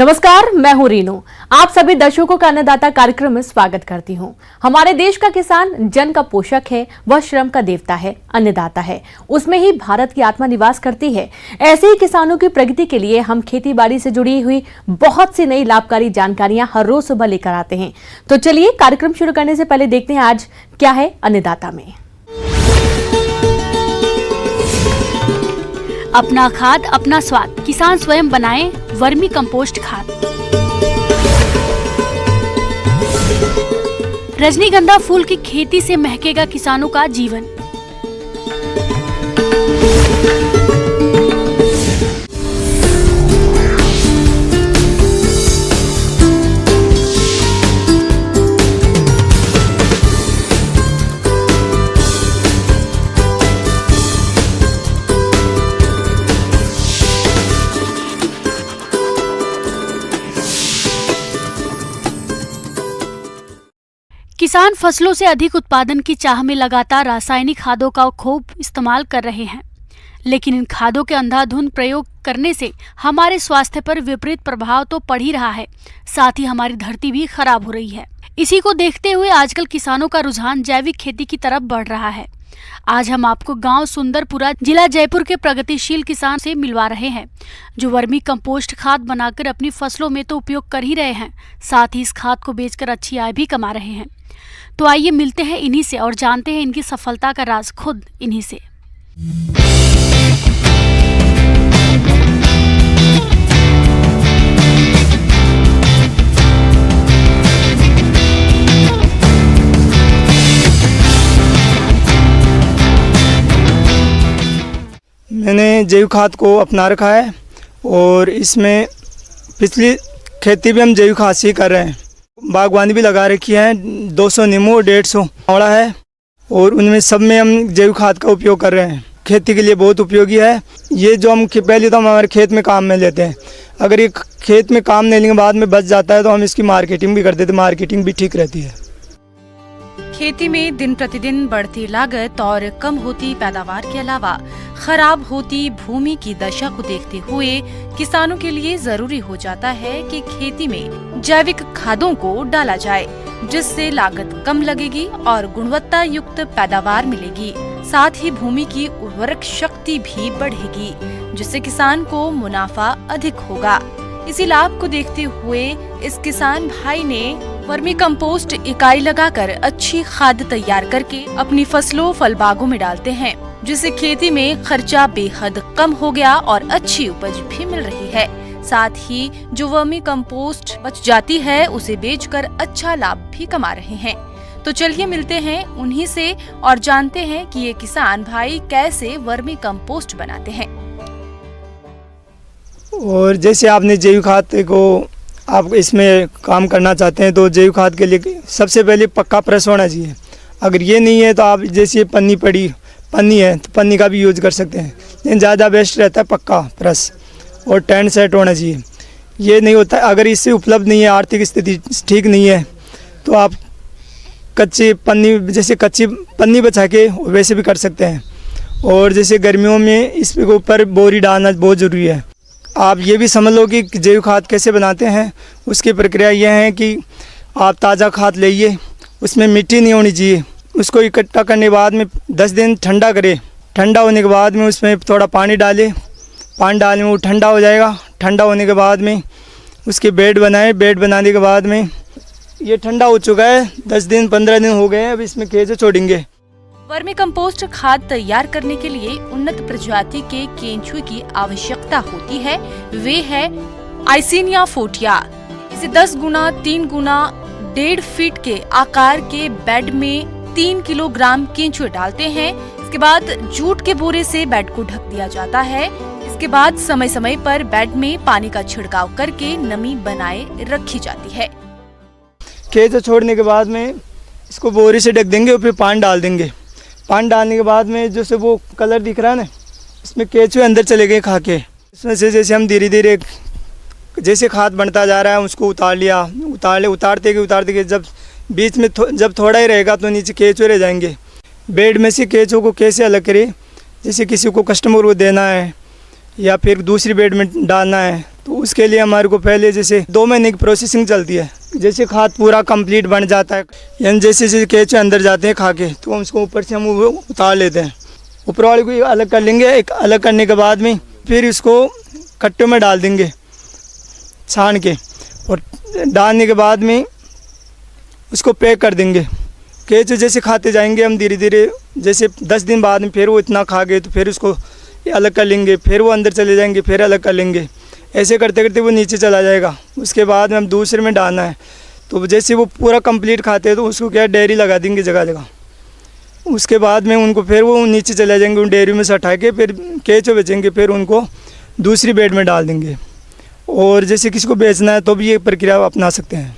नमस्कार, मैं हूं रीनू। आप सभी दर्शकों का अन्नदाता कार्यक्रम में स्वागत करती हूं। हमारे देश का किसान जन का पोषक है, वह श्रम का देवता है, अन्नदाता है। उसमें ही भारत की आत्मा निवास करती है। ऐसे ही किसानों की प्रगति के लिए हम खेती बाड़ी से जुड़ी हुई बहुत सी नई लाभकारी जानकारियां हर रोज सुबह लेकर आते हैं। तो चलिए कार्यक्रम शुरू करने से पहले देखते हैं आज क्या है अन्नदाता में। अपना खाद अपना स्वाद, किसान स्वयं बनाएं वर्मी कंपोस्ट खाद। रजनीगंधा फूल की खेती से महकेगा किसानों का जीवन। किसान फसलों से अधिक उत्पादन की चाह में लगातार रासायनिक खादों का खूब इस्तेमाल कर रहे हैं, लेकिन इन खादों के अंधाधुंध प्रयोग करने से हमारे स्वास्थ्य पर विपरीत प्रभाव तो पड़ ही रहा है, साथ ही हमारी धरती भी खराब हो रही है। इसी को देखते हुए आजकल किसानों का रुझान जैविक खेती की तरफ बढ़ रहा है। आज हम आपको गांव सुंदरपुरा, जिला जयपुर के प्रगतिशील किसान से मिलवा रहे हैं, जो वर्मी कंपोस्ट खाद बनाकर अपनी फसलों में तो उपयोग कर ही रहे हैं, साथ ही इस खाद को बेचकर अच्छी आय भी कमा रहे हैं। तो आइए मिलते हैं इन्हीं से और जानते हैं इनकी सफलता का राज खुद इन्हीं से। मैंने जैविक खाद को अपना रखा है और इसमें पिछली खेती भी हम जैविक खाद से ही कर रहे हैं। बागवानी भी लगा रखी है, 200 नींबू और 150 आंवला है और उनमें सब में हम जैविक खाद का उपयोग कर रहे हैं। खेती के लिए बहुत उपयोगी है ये। जो हम पहले तो हम हमारे खेत में काम में लेते हैं, अगर ये खेत में काम लेने के बाद में बच जाता है तो हम इसकी मार्केटिंग भी कर देते हैं। मार्केटिंग भी ठीक रहती है। खेती में दिन प्रतिदिन बढ़ती लागत और कम होती पैदावार के अलावा खराब होती भूमि की दशा को देखते हुए किसानों के लिए जरूरी हो जाता है कि खेती में जैविक खादों को डाला जाए, जिससे लागत कम लगेगी और गुणवत्ता युक्त पैदावार मिलेगी। साथ ही भूमि की उर्वरक शक्ति भी बढ़ेगी, जिससे किसान को मुनाफा अधिक होगा। इसी लाभ को देखते हुए इस किसान भाई ने वर्मी कंपोस्ट इकाई लगाकर अच्छी खाद तैयार करके अपनी फसलों फल बागों में डालते हैं, जिससे खेती में खर्चा बेहद कम हो गया और अच्छी उपज भी मिल रही है। साथ ही जो वर्मी कंपोस्ट बच जाती है उसे बेचकर अच्छा लाभ भी कमा रहे हैं। तो चलिए मिलते हैं उन्हीं से और जानते हैं कि ये किसान भाई कैसे वर्मी कंपोस्ट बनाते हैं। और जैसे आपने जैविक खाद को आप इसमें काम करना चाहते हैं तो जैविक खाद के लिए सबसे पहले पक्का प्रेस होना चाहिए। अगर ये नहीं है तो आप जैसे पन्नी है तो पन्नी का भी यूज कर सकते हैं, लेकिन ज़्यादा बेस्ट रहता है पक्का प्रेस। और टेंट सेट होना चाहिए। ये नहीं होता, अगर इससे उपलब्ध नहीं है, आर्थिक स्थिति ठीक नहीं है, तो आप कच्ची पन्नी बचा के वैसे भी कर सकते हैं। और जैसे गर्मियों में इसके ऊपर बोरी डालना बहुत ज़रूरी है। आप ये भी समझ लो कि जैविक खाद कैसे बनाते हैं। उसकी प्रक्रिया यह है कि आप ताज़ा खाद लाइए, उसमें मिट्टी नहीं होनी चाहिए। उसको इकट्ठा करने के बाद में 10 दिन ठंडा करें। ठंडा होने के बाद में उसमें थोड़ा पानी डालें। पानी डालने में वो ठंडा हो जाएगा। ठंडा होने के बाद में उसके बेड बनाएं। बेड बनाने के बाद में ये ठंडा हो चुका है, 10 दिन 15 दिन हो गए हैं, अब इसमें केंचुए छोड़ेंगे। वर्मी कंपोस्ट खाद तैयार करने के लिए उन्नत प्रजाति के केंचुए की आवश्यकता होती है। वे है आइसिनिया फोटिया। इसे 10 गुना 3 गुना 1.5 फीट के आकार के बेड में 3 किलोग्राम केंचुए डालते हैं। इसके बाद जूट के बोरे से बेड को ढक दिया जाता है। इसके बाद समय समय पर बेड में पानी का छिड़काव करके नमी बनाए रखी जाती है। केंचुए छोड़ने के बाद में इसको बोरे से ढक देंगे और फिर पानी डाल देंगे। पानी डालने के बाद में जो से वो कलर दिख रहा है ना, इसमें केंचुए अंदर चले गए खा के। इसमें से जैसे हम धीरे धीरे जैसे खाद बनता जा रहा है उसको उतारते गए जब बीच में जब थोड़ा ही रहेगा तो नीचे केंचुए रह जाएंगे। बेड में से केंचुओं को कैसे अलग करें, जैसे किसी को कस्टमर को देना है या फिर दूसरी बेड में डालना है तो उसके लिए हमारे को पहले जैसे 2 महीने की प्रोसेसिंग चलती है। जैसे खाद पूरा कंप्लीट बन जाता है, यानी जैसे केंचुए अंदर जाते हैं खा के, तो हम उसको ऊपर से हम वो उतार लेते हैं। ऊपर वाले को अलग कर लेंगे। एक अलग करने के बाद में फिर इसको कट्टों में डाल देंगे छान के, और डालने के बाद में उसको पैक कर देंगे। केंचुए जैसे खाते जाएंगे हम धीरे धीरे, जैसे 10 दिन बाद में फिर वो इतना खा गए तो फिर उसको अलग कर लेंगे, फिर वो अंदर चले जाएंगे, फिर अलग कर लेंगे। ऐसे करते करते वो नीचे चला जाएगा। उसके बाद में हम दूसरे में डालना है। तो जैसे वो पूरा कंप्लीट खाते हैं तो उसको क्या डेयरी लगा देंगे जगह जगह। उसके बाद में उनको फिर वो नीचे चले जाएंगे, उन डेयरी में से हटा के फिर केंचुए बेचेंगे, फिर उनको दूसरी बेड में डाल देंगे। और जैसे किसी को बेचना है तो भी ये प्रक्रिया अपना सकते हैं।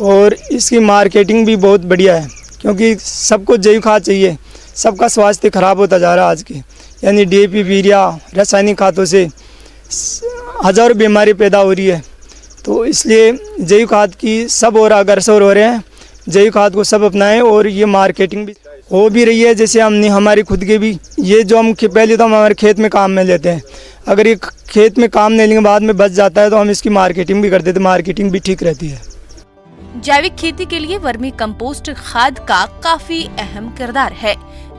और इसकी मार्केटिंग भी बहुत बढ़िया है, क्योंकि सबको जैविक खाद चाहिए। सबका स्वास्थ्य खराब होता जा रहा है आज की, यानी DAP यूरिया रासायनिक खादों से हज़ारों बीमारी पैदा हो रही है। तो इसलिए जैविक खाद की सब और अग्रसर हो रहे हैं। जैविक खाद को सब अपनाएं और ये मार्केटिंग भी हो भी रही है। जैसे हमने हमारी खुद के भी ये जो हम पहले तो हम हमारे खेत में काम में लेते हैं, अगर ये खेत में काम लेने के बाद में बच जाता है तो हम इसकी मार्केटिंग भी कर देते हैं। मार्केटिंग भी ठीक रहती है। जैविक खेती के लिए वर्मी कंपोस्ट खाद का काफी अहम किरदार है।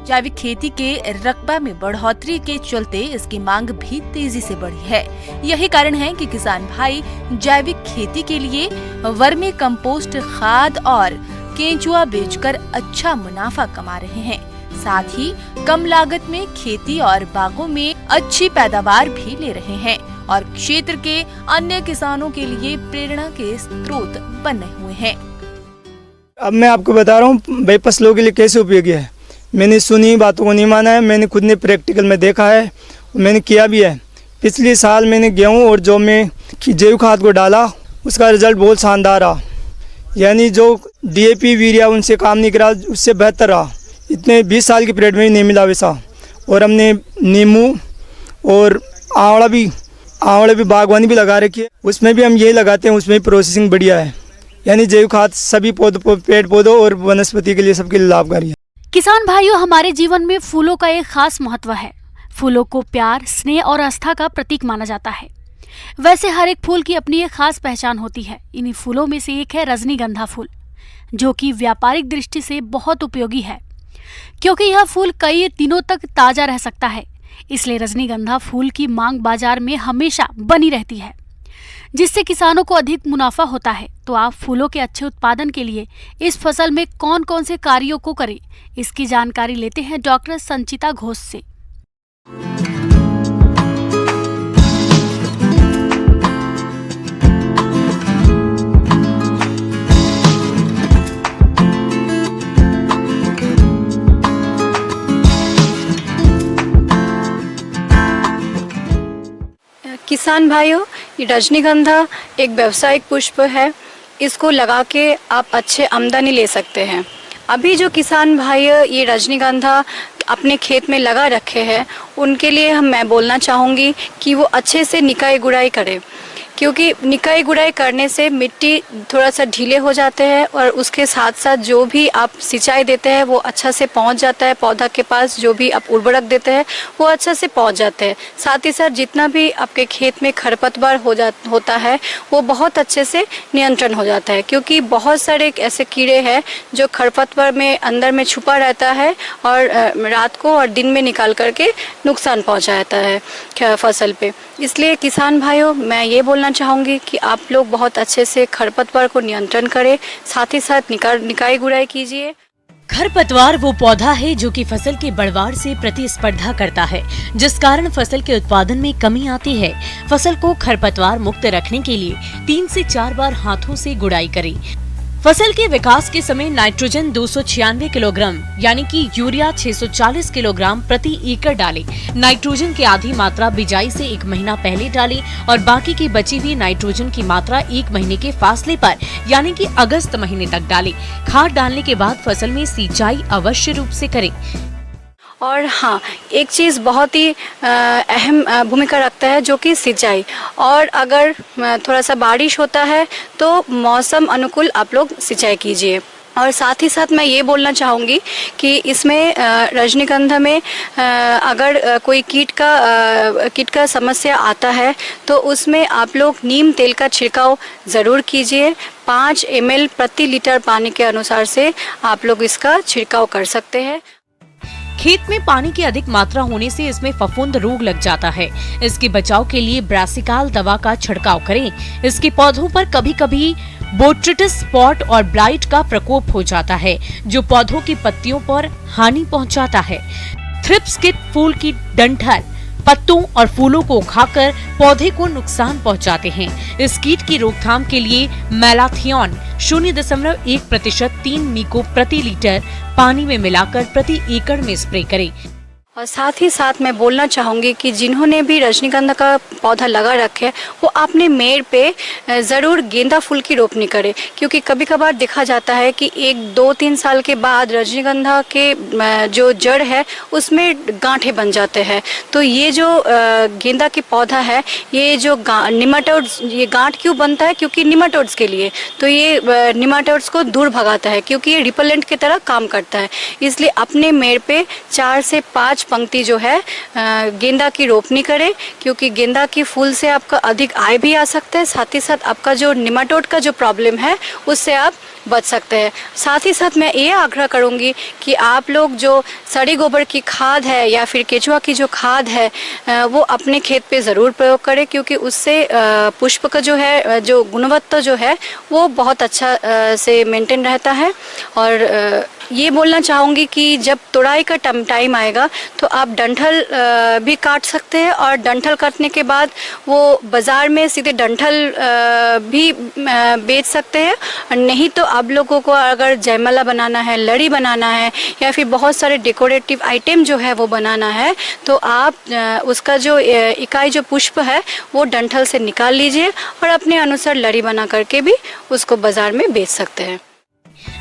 जैविक खेती के रकबा में बढ़ोतरी के चलते इसकी मांग भी तेजी से बढ़ी है। यही कारण है कि किसान भाई जैविक खेती के लिए वर्मी कंपोस्ट खाद और केंचुआ बेचकर अच्छा मुनाफा कमा रहे हैं। साथ ही कम लागत में खेती और बागों में अच्छी पैदावार भी ले रहे हैं और क्षेत्र के अन्य किसानों के लिए प्रेरणा के स्रोत बने हुए हैं। अब मैं आपको बता रहा हूँ भाई फसलों के लिए कैसे उपयोगी है। मैंने सुनी बातों को नहीं माना है, मैंने खुद ने प्रैक्टिकल में देखा है, मैंने किया भी है। पिछले साल मैंने गेहूँ और जौ में जैविक खाद को डाला, उसका रिजल्ट बहुत शानदार रहा। यानी जो DAP यूरिया उनसे काम नहीं करा, उससे बेहतर रहा। इतने 20 साल के पीरियड में ही नहीं मिला वैसा। और हमने नींबू और आंवला भी बागवानी भी लगा रखी है, उसमें भी हम यही लगाते हैं। उसमें प्रोसेसिंग बढ़िया है। यानी जैविक खाद सभी पौधों, पेड़ पौधों और वनस्पति के लिए सबके लिए लाभकारी है। किसान भाइयों, हमारे जीवन में फूलों का एक खास महत्व है। फूलों को प्यार, स्नेह और आस्था का प्रतीक माना जाता है। वैसे हर एक फूल की अपनी एक खास पहचान होती है। इन्हीं फूलों में से एक है रजनीगंधा फूल, जो कि व्यापारिक दृष्टि से बहुत उपयोगी है, क्योंकि यह फूल कई दिनों तक ताजा रह सकता है। इसलिए रजनीगंधा फूल की मांग बाजार में हमेशा बनी रहती है, जिससे किसानों को अधिक मुनाफा होता है। तो आप फूलों के अच्छे उत्पादन के लिए इस फसल में कौन कौन से कार्यों को करें, इसकी जानकारी लेते हैं डॉक्टर संचिता घोष से। किसान भाइयों, ये रजनीगंधा एक व्यावसायिक पुष्प है। इसको लगा के आप अच्छे आमदनी ले सकते हैं। अभी जो किसान भाई ये रजनीगंधा अपने खेत में लगा रखे हैं, उनके लिए मैं बोलना चाहूँगी कि वो अच्छे से निकाई गुड़ाई करें, क्योंकि निकाई गुड़ाई करने से मिट्टी थोड़ा सा ढीले हो जाते हैं और उसके साथ साथ जो भी आप सिंचाई देते हैं वो अच्छा से पहुंच जाता है पौधा के पास। जो भी आप उर्वरक देते हैं वो अच्छा से पहुंच जाते हैं। साथ ही साथ जितना भी आपके खेत में खरपतवार होता है वो बहुत अच्छे से नियंत्रण हो जाता है, क्योंकि बहुत सारे ऐसे कीड़े हैं जो खरपतवार में अंदर में छुपा रहता है और रात को और दिन में निकाल करके नुकसान पहुँचाता है फसल पे। इसलिए किसान भाइयों, मैं ये बोलना चाहूँगी कि आप लोग बहुत अच्छे से खरपतवार को नियंत्रण करें, साथ ही साथ निकाई गुड़ाई कीजिए। खरपतवार वो पौधा है जो कि फसल के बढ़वार से प्रतिस्पर्धा करता है, जिस कारण फसल के उत्पादन में कमी आती है। फसल को खरपतवार मुक्त रखने के लिए 3 से 4 बार हाथों से गुड़ाई करें। फसल के विकास के समय नाइट्रोजन 296 किलोग्राम यानी कि यूरिया 640 किलोग्राम प्रति एकड़ डालें। नाइट्रोजन की आधी मात्रा बिजाई से 1 महीना पहले डालें और बाकी की बची हुई नाइट्रोजन की मात्रा 1 महीने के फासले पर यानी कि अगस्त महीने तक डालें। खाद डालने के बाद फसल में सिंचाई अवश्य रूप से करें। और हाँ, एक चीज़ बहुत ही अहम भूमिका रखता है जो कि सिंचाई। और अगर थोड़ा सा बारिश होता है तो मौसम अनुकूल आप लोग सिंचाई कीजिए। और साथ ही साथ मैं ये बोलना चाहूँगी कि इसमें रजनीगंधा में अगर कोई कीट का समस्या आता है तो उसमें आप लोग नीम तेल का छिड़काव ज़रूर कीजिए। 5 ml प्रति लीटर पानी के अनुसार से आप लोग इसका छिड़काव कर सकते हैं। खेत में पानी की अधिक मात्रा होने से इसमें फफूंद रोग लग जाता है। इसके बचाव के लिए ब्रासिकाल दवा का छिड़काव करें। इसके पौधों पर कभी कभी बोट्रिटिस स्पॉट और ब्लाइट का प्रकोप हो जाता है जो पौधों की पत्तियों पर हानि पहुंचाता है। थ्रिप्स किट फूल की डंठल, पत्तों और फूलों को खाकर पौधे को नुकसान पहुंचाते हैं। इस कीट की रोकथाम के लिए मैलाथियन 0.1% 3 मिको प्रति लीटर पानी में मिलाकर प्रति एकड़ में स्प्रे करें। और साथ ही साथ मैं बोलना चाहूँगी कि जिन्होंने भी रजनीगंधा का पौधा लगा रखे वो अपने मेड़ पे ज़रूर गेंदा फूल की रोपनी करें, क्योंकि कभी कभार देखा जाता है कि 1-2-3 साल के बाद रजनीगंधा के जो जड़ है उसमें गांठे बन जाते हैं। तो ये जो गेंदा के पौधा है ये जो निमाटोड्स, ये गांठ क्यों बनता है? क्योंकि निमाटोड्स के लिए। तो ये निमाटोड्स को दूर भगाता है क्योंकि ये रिपेलेंट की तरह काम करता है। इसलिए अपने मेड़ पे 4 से 5 पंक्ति जो है गेंदा की रोपनी करें, क्योंकि गेंदा की फूल से आपका अधिक आय भी आ सकता है। साथ ही साथ आपका जो निमाटोड का जो प्रॉब्लम है उससे आप बच सकते हैं। साथ ही साथ मैं ये आग्रह करूंगी कि आप लोग जो सड़ी गोबर की खाद है या फिर केचुआ की जो खाद है वो अपने खेत पे ज़रूर प्रयोग करें, क्योंकि उससे पुष्प का जो है जो गुणवत्ता जो है वो बहुत अच्छा से मेंटेन रहता है। और ये बोलना चाहूँगी कि जब तुड़ाई का टाइम आएगा तो आप डंठल भी काट सकते हैं, और डंठल काटने के बाद वो बाज़ार में सीधे डंठल भी बेच सकते हैं। और नहीं तो आप लोगों को अगर जयमाला बनाना है, लड़ी बनाना है या फिर बहुत सारे डेकोरेटिव आइटम जो है वो बनाना है तो आप उसका जो इकाई जो पुष्प है वो डंठल से निकाल लीजिए और अपने अनुसार लड़ी बना करके भी उसको बाज़ार में बेच सकते हैं।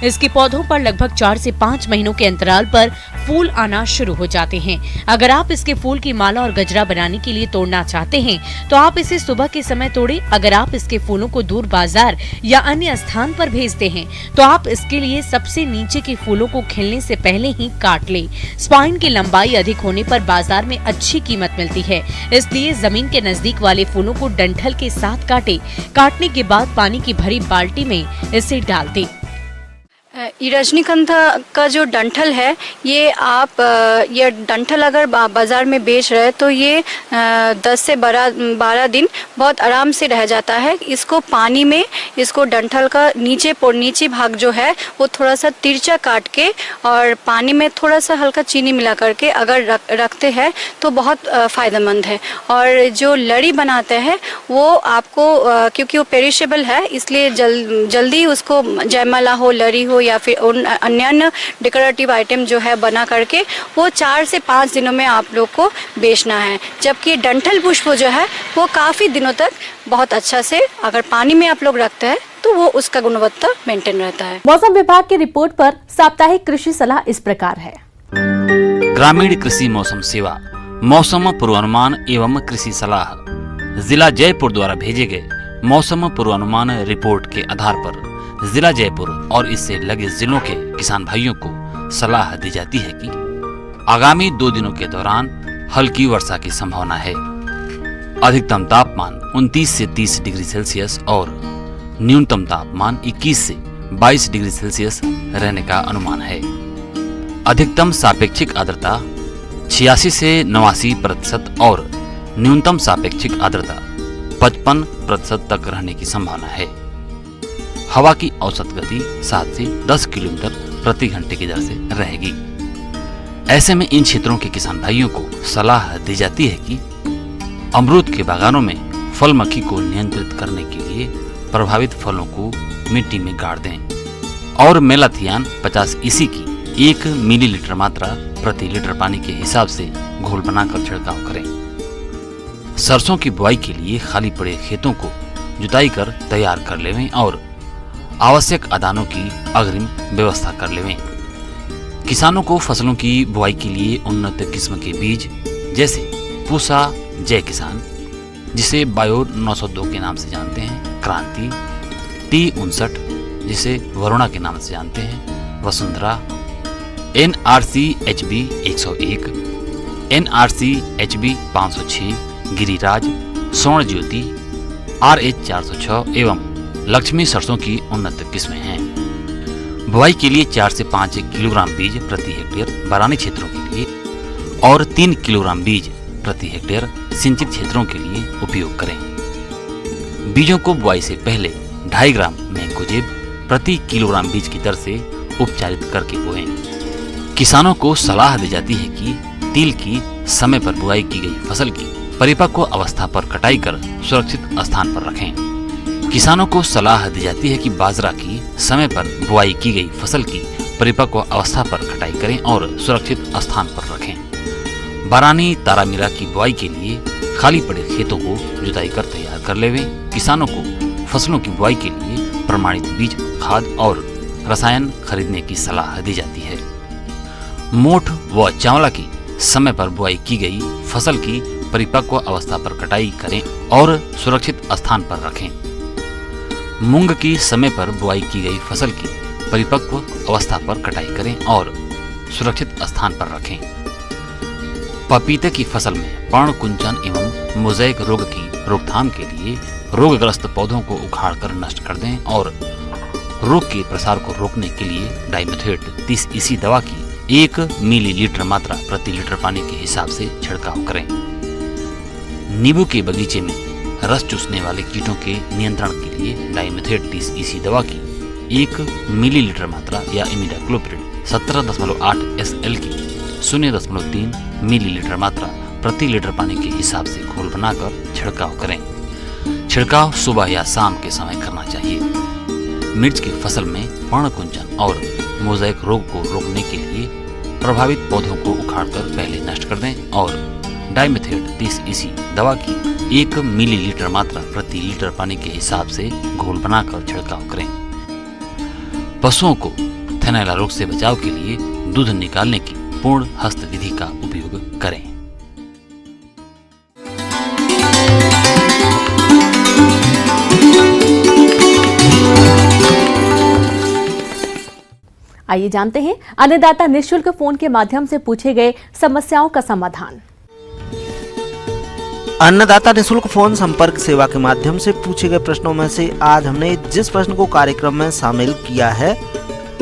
इसके पौधों पर लगभग 4 से 5 महीनों के अंतराल पर फूल आना शुरू हो जाते हैं। अगर आप इसके फूल की माला और गजरा बनाने के लिए तोड़ना चाहते हैं तो आप इसे सुबह के समय तोड़ें। अगर आप इसके फूलों को दूर बाजार या अन्य स्थान पर भेजते हैं तो आप इसके लिए सबसे नीचे के फूलों को खिलने से पहले ही काट लें। स्पाइन की लंबाई अधिक होने पर बाजार में अच्छी कीमत मिलती है, इसलिए जमीन के नजदीक वाले फूलों को डंठल के साथ काटें। काटने के बाद पानी की भरी बाल्टी में इसे डाल दें। ये रजनीगंधा का जो डंठल है ये आप ये डंठल अगर बाज़ार में बेच रहे हैं तो ये 10 से 12 दिन बहुत आराम से रह जाता है। इसको पानी में इसको डंठल का नीचे भाग जो है वो थोड़ा सा तिरछा काट के और पानी में थोड़ा सा हल्का चीनी मिला करके अगर रखते हैं तो बहुत फ़ायदेमंद है। और जो लड़ी बनाते हैं वो आपको क्योंकि वो पेरिशेबल है इसलिए जल्दी उसको जयमाला हो, लड़ी हो या फिर अन्य डेकोरेटिव आइटम जो है बना करके वो 4 से 5 दिनों में आप लोग को बेचना है। जबकि डंठल पुष्प जो है वो काफ़ी दिनों तक बहुत अच्छा से अगर पानी में आप लोग रखते हैं तो वो उसका गुणवत्ता मेंटेन रहता है। मौसम विभाग की रिपोर्ट पर साप्ताहिक कृषि सलाह इस प्रकार है। ग्रामीण कृषि मौसम सेवा, मौसम पूर्वानुमान एवं कृषि सलाह। जिला जयपुर द्वारा भेजे गए मौसम पूर्वानुमान रिपोर्ट के आधार पर जिला जयपुर और इससे लगे जिलों के किसान भाइयों को सलाह दी जाती है कि आगामी 2 दिनों के दौरान हल्की वर्षा की संभावना है। अधिकतम तापमान 29 से 30 डिग्री सेल्सियस और न्यूनतम तापमान 21 से 22 डिग्री सेल्सियस रहने का अनुमान है। अधिकतम सापेक्षिक आर्द्रता 86 से 89% और न्यूनतम सापेक्षिक आर्द्रता 55% तक रहने की संभावना है। हवा की औसत गति 7 से 10 किलोमीटर प्रति घंटे की दर से रहेगी। ऐसे में इन क्षेत्रों के किसान भाइयों को सलाह दी जाती है कि अमरूद के बागानों में फल मक्खी को नियंत्रित करने के लिए प्रभावित फलों को मिट्टी में गाड़ दें और मेलाथियान 50 ईसी की 1 मिलीलीटर मात्रा प्रति लीटर पानी के हिसाब से घोल बनाकर छिड़काव करें। सरसों की बुआई के लिए खाली पड़े खेतों को जुताई कर तैयार कर लेवें और आवश्यक आदानों की अग्रिम व्यवस्था कर लेवें। किसानों को फसलों की बुआई के लिए उन्नत किस्म के बीज जैसे पूसा जय किसान, जिसे बायो 902 के नाम से जानते हैं, क्रांति, T59, जिसे वरुणा के नाम से जानते हैं, वसुंधरा, NRC-HB 101, NRC-HB 506, गिरिराज, स्वर्ण ज्योति, RH 406 एवं लक्ष्मी सरसों की उन्नत किस्में हैं। बुआई के लिए 4 से 5 किलोग्राम बीज प्रति हेक्टेयर बारानी क्षेत्रों के लिए और 3 किलोग्राम बीज प्रति हेक्टेयर सिंचित क्षेत्रों के लिए उपयोग करें। बीजों को बुआई से पहले 2.5 ग्राम मैंकोजेब प्रति किलोग्राम बीज की दर से उपचारित करके बोएं। किसानों को सलाह दी जाती है कि तिल की समय पर बुआई की गई फसल की परिपक्व अवस्था पर कटाई कर सुरक्षित स्थान पर रखें। किसानों को सलाह दी जाती है कि बाजरा की समय पर बुआई की गई फसल की परिपक्व अवस्था पर कटाई करें और सुरक्षित स्थान पर रखें। बारानी तारामीरा की बुआई के लिए खाली पड़े खेतों को जुताई कर तैयार कर लेवें। किसानों को फसलों की बुआई के लिए प्रमाणित बीज, खाद और रसायन खरीदने की सलाह दी जाती है। मोठ व चावला की समय पर बुआई की गई फसल की परिपक्व अवस्था पर कटाई करें और सुरक्षित स्थान पर रखें। मूंग की समय पर बुआई की गई फसल की परिपक्व अवस्था पर कटाई करें और सुरक्षित स्थान पर रखें। पपीते की फसल में पर्णकुंचन एवं मोज़ेक रोग की रोकथाम के लिए रोगग्रस्त पौधों को उखाड़कर नष्ट कर दें और रोग के प्रसार को रोकने के लिए डाइमेथोएट 30 EC दवा की 1 मिलीलीटर मात्रा प्रति लीटर पानी के हिसाब से छिड़काव करें। नींबू के बगीचे में रस चूसने वाले कीटों के नियंत्रण के लिए डाइमेथोएट 30 EC दवा की 1 मिलीलीटर मात्रा या इमिडाक्लोप्रिड 17.8 SL की 0.3 मिलीलीटर मात्रा प्रति लीटर पानी के हिसाब से घोल बनाकर छिड़काव करें। छिड़काव सुबह या शाम के समय करना चाहिए। मिर्च की फसल में पर्णकुंचन और मोज़ेक रोग को रोकने के लिए प्रभावित पौधों को उखाड़कर पहले नष्ट कर दें और डाइमेथोएट 30 EC दवा की 1 मिलीलीटर मात्रा प्रति लीटर पानी के हिसाब से घोल बनाकर छिड़काव करें। पशुओं को थनैला रोग से बचाव के लिए दूध निकालने की पूर्ण हस्त विधि का उपयोग करें। आइए जानते हैं अन्नदाता निःशुल्क फोन के माध्यम से पूछे गए समस्याओं का समाधान। अन्नदाता निःशुल्क फोन संपर्क सेवा के माध्यम से पूछे गए प्रश्नों में से आज हमने जिस प्रश्न को कार्यक्रम में शामिल किया है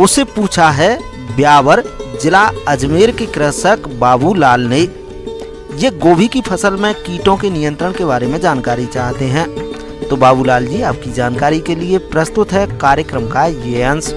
उसे पूछा है ब्यावर जिला अजमेर के कृषक बाबूलाल ने। ये गोभी की फसल में कीटों के नियंत्रण के बारे में जानकारी चाहते हैं। तो बाबूलाल जी, आपकी जानकारी के लिए प्रस्तुत है कार्यक्रम का ये अंश।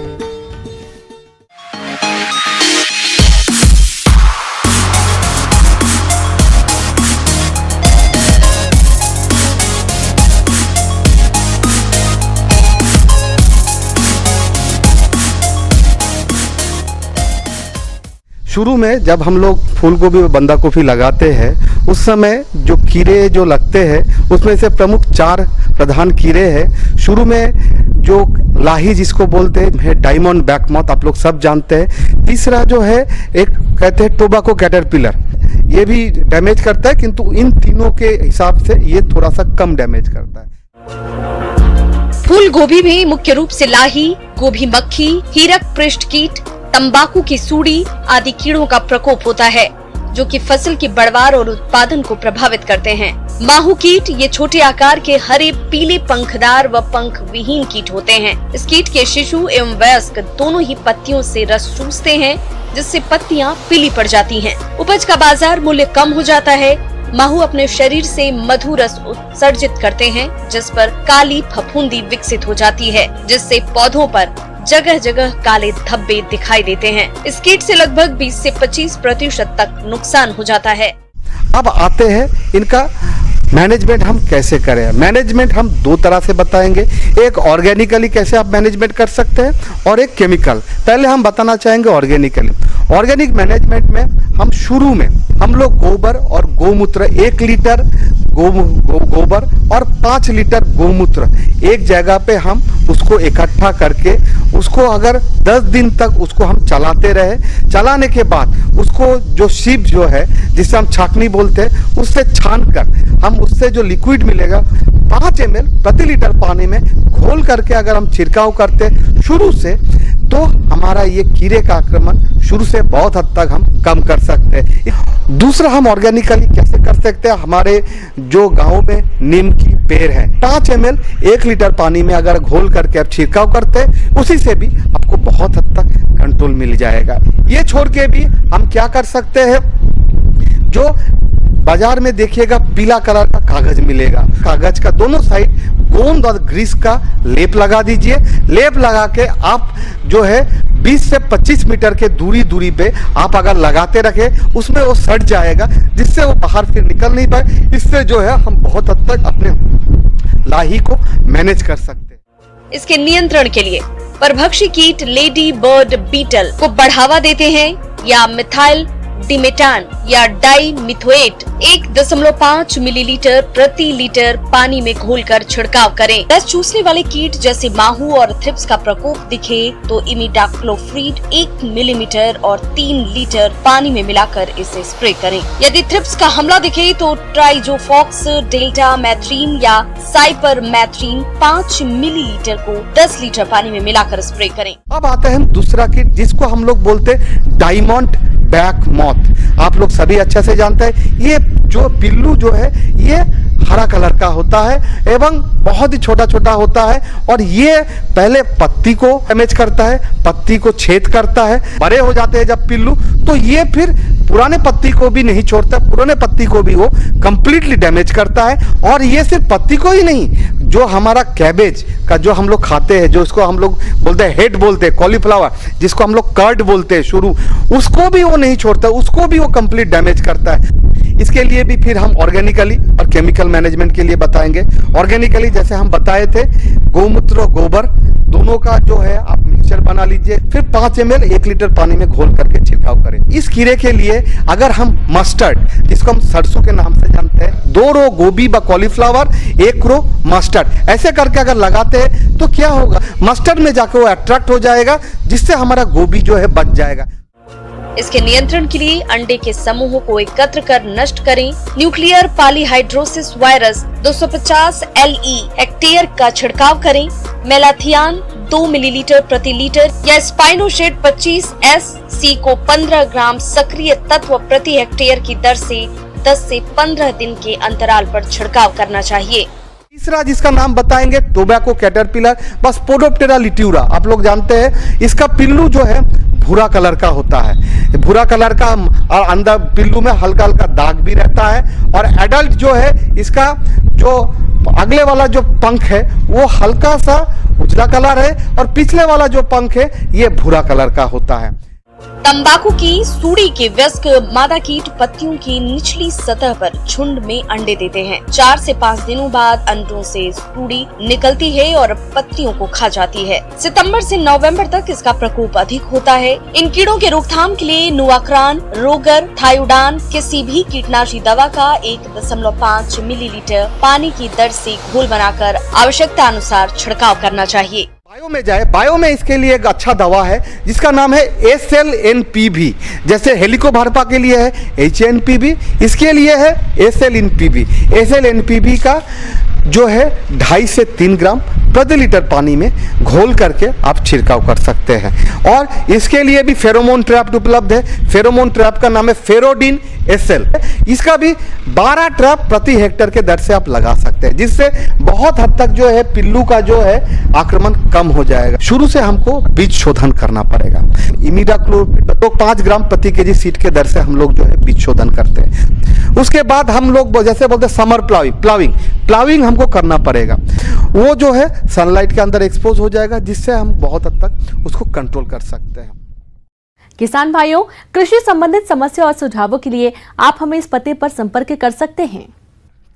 शुरू में जब हम लोग फूल गोभी और बंदा गोभी लगाते हैं उस समय जो कीड़े जो लगते हैं उसमें से प्रमुख 4 प्रधान कीड़े हैं। शुरू में जो लाही जिसको बोलते हैं डायमंड बैकमॉथ, आप लोग सब जानते हैं। तीसरा जो है एक कहते हैं टोबैको कैटरपिलर, ये भी डैमेज करता है, किंतु इन तीनों के हिसाब से ये थोड़ा सा कम डैमेज करता है। फूल गोभी में मुख्य रूप से लाही, गोभी मक्खी, हीरक पृष्ठ कीट, तंबाकू की सूड़ी आदि कीड़ों का प्रकोप होता है जो कि फसल की बढ़वार और उत्पादन को प्रभावित करते हैं। माहू कीट ये छोटे आकार के हरे पीले पंखदार व पंख विहीन कीट होते हैं। इस कीट के शिशु एवं वयस्क दोनों ही पत्तियों से रस चूसते हैं जिससे पत्तियां पीली पड़ जाती हैं। उपज का बाजार मूल्य कम हो जाता है। माहू अपने शरीर से मधु रस उत्सर्जित करते हैं जिस पर काली फफूंदी विकसित हो जाती है जिससे पौधों पर जगह जगह काले धब्बे दिखाई देते हैं। इस कीट से लगभग 20 से 25% तक नुकसान हो जाता है। अब आते हैं इनका मैनेजमेंट हम कैसे करें। मैनेजमेंट हम 2 तरह से बताएंगे, एक ऑर्गेनिकली कैसे आप मैनेजमेंट कर सकते हैं और एक केमिकल। पहले हम बताना चाहेंगे ऑर्गेनिकली। ऑर्गेनिक मैनेजमेंट में हम शुरू में हम लोग गोबर और गोमूत्र 1 लीटर गोबर और 5 लीटर गोमूत्र एक जगह पे हम उसको इकट्ठा करके उसको अगर 10 दिन तक उसको हम चलाते रहे, चलाने के बाद उसको जो सीप जो है जिसे हम छाकनी बोलते हैं उससे छान कर हम उससे जो लिक्विड मिलेगा 5 ml प्रति लीटर पानी में घोल करके अगर हम छिड़काव करते शुरू से, तो हमारा ये कीड़े का आक्रमण शुरू से बहुत हद तक हम कम कर सकते हैं। दूसरा, हम ऑर्गेनिकली कैसे कर सकते हैं? हमारे जो गांव में नीम की पेड़ है, 5 ml 1 लीटर पानी में अगर घोल करके आप छिड़काव करते हैं, उसी से भी आपको बहुत हद तक कंट्रोल मिल जाएगा। ये छोड़ के भी हम क्या कर सकते हैं, जो बाजार में देखिएगा पीला कलर का कागज मिलेगा, कागज का दोनों साइड गोंद और ग्रीस का लेप लगा दीजिए। लेप लगा के आप जो है 20 से 25 मीटर के दूरी पे आप अगर लगाते रखे, उसमें वो सट जाएगा, जिससे वो बाहर फिर निकल नहीं पाए। इससे जो है हम बहुत हद तक अपने लाही को मैनेज कर सकते हैं। इसके नियंत्रण के लिए परभक्षी कीट लेडी बर्ड बीटल को बढ़ावा देते हैं या मिथाइल डिमेटान या डाइमिथोएट 1.5 मिलीलीटर प्रति लीटर पानी में घोलकर छिड़काव करें। रस चूसने वाले कीट जैसे माहू और थ्रिप्स का प्रकोप दिखे तो इमिडाक्लोप्रिड 1 मिलीमीटर और 3 लीटर पानी में मिलाकर इसे स्प्रे करें। यदि थ्रिप्स का हमला दिखे तो ट्राइजोफॉक्स डेल्टा मैथ्रीन या साइपर मैथ्रीन 5 मिलीलीटर को 10 लीटर पानी में मिलाकर स्प्रे करें। अब आता है दूसरा कीट, जिसको हम लोग बोलते हैं डायमंड बैक मॉथ। आप लोग सभी अच्छे से जानते हैं, ये जो पिल्लू जो है ये हरा कलर का होता है एवं बहुत ही छोटा छोटा होता है, और ये पहले पत्ती को डैमेज करता है, पत्ती को छेद करता है। बड़े हो जाते हैं जब पिल्लू, तो ये फिर पुराने पत्ती को भी नहीं छोड़ता, पुराने पत्ती को भी वो कंप्लीटली डैमेज करता है। और ये सिर्फ पत्ती को ही नहीं, जो हमारा कैबेज का जो हम लोग खाते हैं, जो इसको हम लोग बोलते हैं हेड बोलते हैं, कॉलीफ्लावर जिसको हम लोग कर्ड बोलते हैं शुरू, उसको भी वो नहीं छोड़ता, उसको भी वो कंप्लीट डैमेज करता है। इसके लिए भी फिर हम ऑर्गेनिकली और केमिकल मैनेजमेंट के लिए बताएंगे। ऑर्गेनिकली जैसे हम बताए थे, गौमूत्र और गोबर दोनों का जो है आप मिक्सचर बना लीजिए, फिर 5 ml 1 लीटर पानी में घोल करके छिड़काव करें। इस कीड़े के लिए अगर हम मस्टर्ड, जिसको हम सरसों के नाम से जानते हैं, 2 रो गोभी व कॉलीफ्लावर, 1 रो मस्टर्ड, ऐसे करके अगर लगाते हैं तो क्या होगा, मस्टर्ड में जाकर वो अट्रैक्ट हो जाएगा, जिससे हमारा गोभी जो है बच जाएगा। इसके नियंत्रण के लिए अंडे के समूहों को एकत्र कर नष्ट करें। Nuclear polyhedrosis virus 250 LE hectare का छिड़काव करें। मेलाथियान 2 मिलीलीटर प्रति लीटर या स्पाइनोशेड 25 SC को 15 ग्राम सक्रिय तत्व प्रति हेक्टेयर की दर से 10 से 15 दिन के अंतराल पर छिड़काव करना चाहिए। तीसरा जिसका नाम बताएंगे टोबैको कैटरपिलर, बस पोडोप्टेरा लिट्यूरा। आप लोग जानते हैं इसका पिल्लू जो है भूरा कलर का होता है, भूरा कलर का, और अंदर पिल्लू में हल्का हल्का दाग भी रहता है। और एडल्ट जो है इसका जो अगले वाला जो पंख है वो हल्का सा उजला कलर है, और पिछले वाला जो पंख है ये भूरा कलर का होता है। तंबाकू की सूड़ी के वयस्क मादा कीट पत्तियों की निचली सतह पर झुंड में अंडे देते हैं। 4 से 5 दिनों बाद अंडों से सूड़ी निकलती है और पत्तियों को खा जाती है। सितंबर से नवंबर तक इसका प्रकोप अधिक होता है। इन कीड़ों के रोकथाम के लिए नुआक्रान, रोगर, थायोडान किसी भी कीटनाशी दवा का 1.5 मिलीलीटर पानी की दर से घोल बनाकर आवश्यकता अनुसार छिड़काव करना चाहिए। बायो में जाए, बायो में इसके लिए एक अच्छा दवा है जिसका नाम है SLNPV। जैसे हेलिकोबार्पा के लिए है HNPV, इसके लिए है SLNPV। SLNPV का जो है 2.5 से 3 ग्राम प्रति लीटर पानी में घोल करके आप छिड़काव कर सकते हैं। और इसके लिए भी फेरोमोन ट्रैप उपलब्ध है। फेरोमोन ट्रैप का नाम है फेरोडिन SL। इसका भी 12 ट्रैप प्रति हेक्टेयर के दर से आप लगा सकते हैं, जिससे बहुत हद तक जो है पिल्लू का जो है आक्रमण कम हो जाएगा। शुरू से हमको बीज शोधन करना पड़ेगा। इमिडाक्लोप्रिड तो 5 ग्राम प्रति केजी सीड के दर से हम लोग जो है बीज शोधन करते हैं। उसके बाद हम लोग जैसे बोलते हैं समर प्लाविंग हमको करना पड़ेगा। वो जो है सनलाइट के अंदर एक्सपोज हो जाएगा, जिससे हम बहुत हद तक उसको कंट्रोल कर सकते हैं। किसान भाइयों, कृषि संबंधित समस्या और सुझावों के लिए आप हमें इस पते पर संपर्क कर सकते हैं।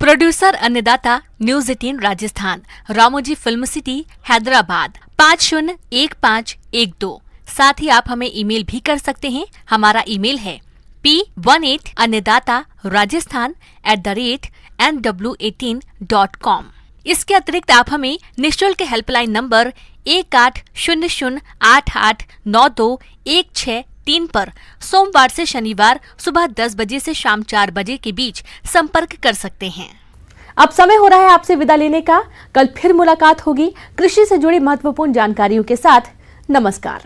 प्रोड्यूसर अन्नदाता news 18 Rajasthan, Ramoji film city, Hyderabad 501512। साथ ही आप हमें ईमेल भी कर सकते हैं। हमारा ईमेल है p18annadatarajasthan@nw18.com। इसके अतिरिक्त आप हमें निःशुल्क हेल्पलाइन नंबर 1800889216 पर सोमवार से शनिवार सुबह 10 बजे से शाम 4 बजे के बीच संपर्क कर सकते हैं। अब समय हो रहा है आपसे विदा लेने का। कल फिर मुलाकात होगी कृषि से जुड़ी महत्वपूर्ण जानकारियों के साथ। नमस्कार।